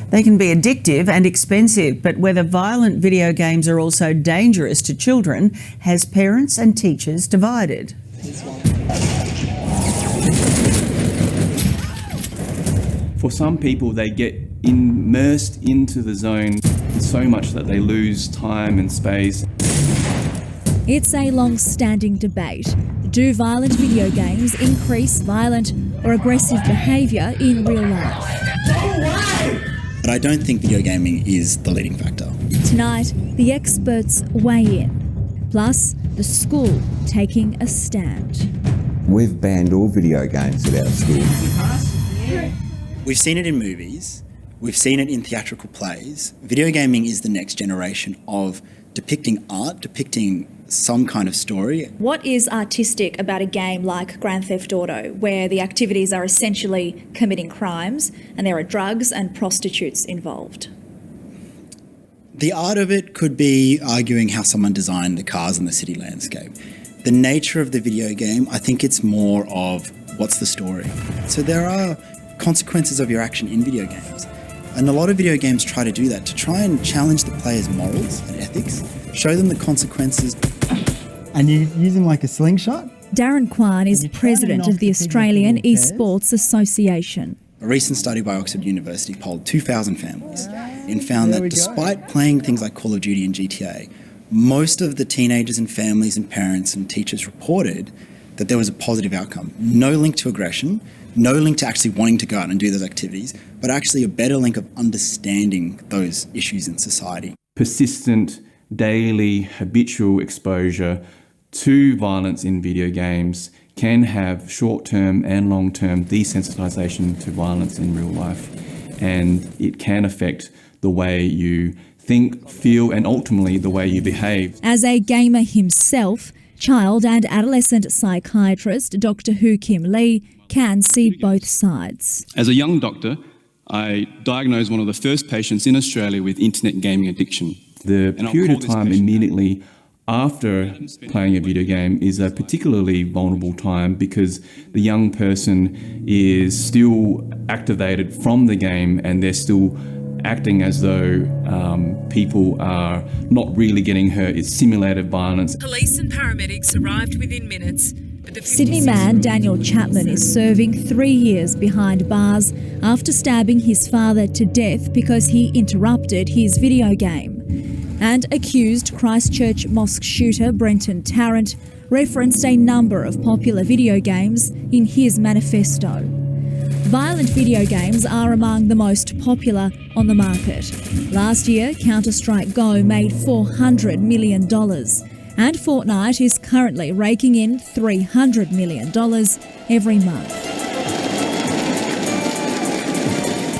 They can be addictive and expensive, but whether violent video games are also dangerous to children has parents and teachers divided. For some people, they get immersed into the zone so much that they lose time and space. It's a long-standing debate. Do violent video games increase violent or aggressive behaviour in real life? But I don't think video gaming is the leading factor. Tonight, the experts weigh in. Plus, the school taking a stand. We've banned all video games at our school. We've seen it in movies, we've seen it in theatrical plays. Video gaming is the next generation of depicting art, depicting some kind of story. What is artistic about a game like Grand Theft Auto, where the activities are essentially committing crimes and there are drugs and prostitutes involved? The art of it could be arguing how someone designed the cars in the city landscape. The nature of the video game, I think it's more of what's the story. So there are consequences of your action in video games. And a lot of video games try to do that, to try and challenge the player's morals and ethics, show them the consequences. And you use them like a slingshot? Darren Kwan is president of the Australian Esports Association. A recent study by Oxford University polled 2,000 families and found that despite playing things like Call of Duty and GTA, most of the teenagers and families and parents and teachers reported that there was a positive outcome. No link to aggression, no link to actually wanting to go out and do those activities, but actually a better link of understanding those issues in society. Persistent, daily, habitual exposure to violence in video games can have short-term and long-term desensitization to violence in real life, and it can affect the way you think, feel, and ultimately the way you behave. As a gamer himself, child and adolescent psychiatrist Dr Kim Lee can see both sides. As a young doctor, I diagnosed one of the first patients in Australia with internet gaming addiction. The period of time immediately after playing a video game is a particularly vulnerable time because the young person is still activated from the game and they're still acting as though people are not really getting hurt. It's simulated violence. Police and paramedics arrived within minutes. Sydney man Daniel Chapman is serving 3 years behind bars after stabbing his father to death because he interrupted his video game. And accused Christchurch mosque shooter Brenton Tarrant referenced a number of popular video games in his manifesto. Violent video games are among the most popular on the market. Last year, Counter-Strike Go made $400 million, and Fortnite is currently raking in $300 million every month.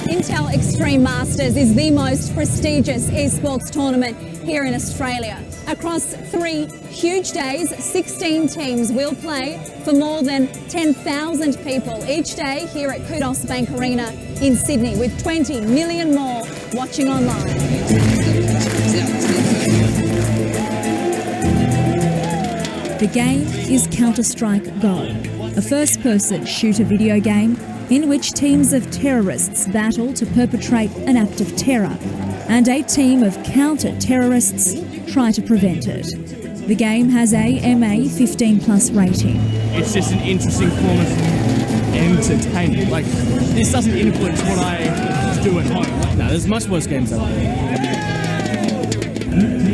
Intel Extreme Masters is the most prestigious esports tournament here in Australia. Across 3 huge days, 16 teams will play for more than 10,000 people each day here at Kudos Bank Arena in Sydney, with 20 million more watching online. The game is Counter-Strike Go, a first-person shooter video game in which teams of terrorists battle to perpetrate an act of terror, and a team of counter-terrorists try to prevent it. The game has a MA 15+ rating. It's just an interesting form of entertainment. Like, this doesn't influence what I do at home. No, there's much worse games out there.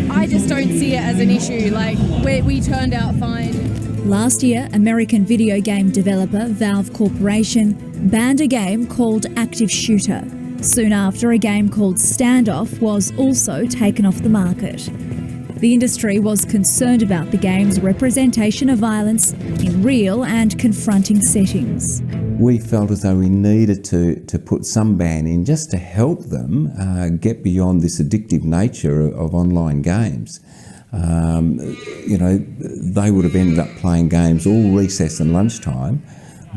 I just don't see it as an issue. Like, we turned out fine. Last year, American video game developer Valve Corporation banned a game called Active Shooter. Soon after, a game called Standoff was also taken off the market. The industry was concerned about the game's representation of violence in real and confronting settings. We felt as though we needed to put some ban in just to help them get beyond this addictive nature of online games. You know, they would have ended up playing games all recess and lunchtime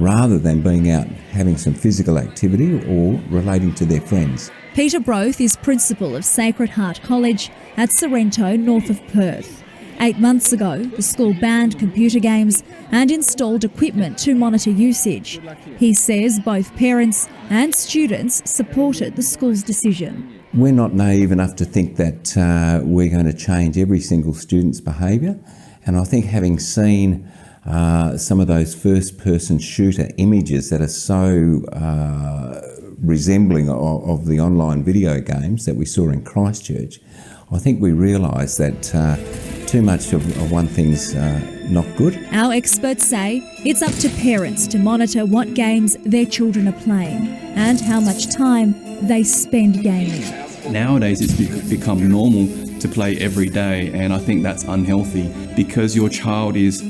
rather than being out having some physical activity or relating to their friends. Peter Broth is principal of Sacred Heart College at Sorrento, north of Perth. 8 months ago, the school banned computer games and installed equipment to monitor usage. He says both parents and students supported the school's decision. We're not naive enough to think that we're going to change every single student's behaviour, and I think having seen some of those first-person shooter images that are so resembling of the online video games that we saw in Christchurch, I think we realise that too much of one thing's not good. Our experts say it's up to parents to monitor what games their children are playing and how much time they spend gaming. Nowadays it's become normal to play every day, and I think that's unhealthy. Because your child is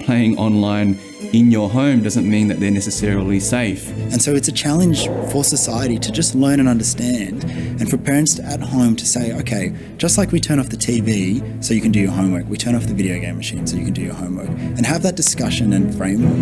playing online in your home doesn't mean that they're necessarily safe. And so it's a challenge for society to just learn and understand, and for parents at home to say, okay, just like we turn off the TV so you can do your homework, we turn off the video game machine so you can do your homework, and have that discussion and framework.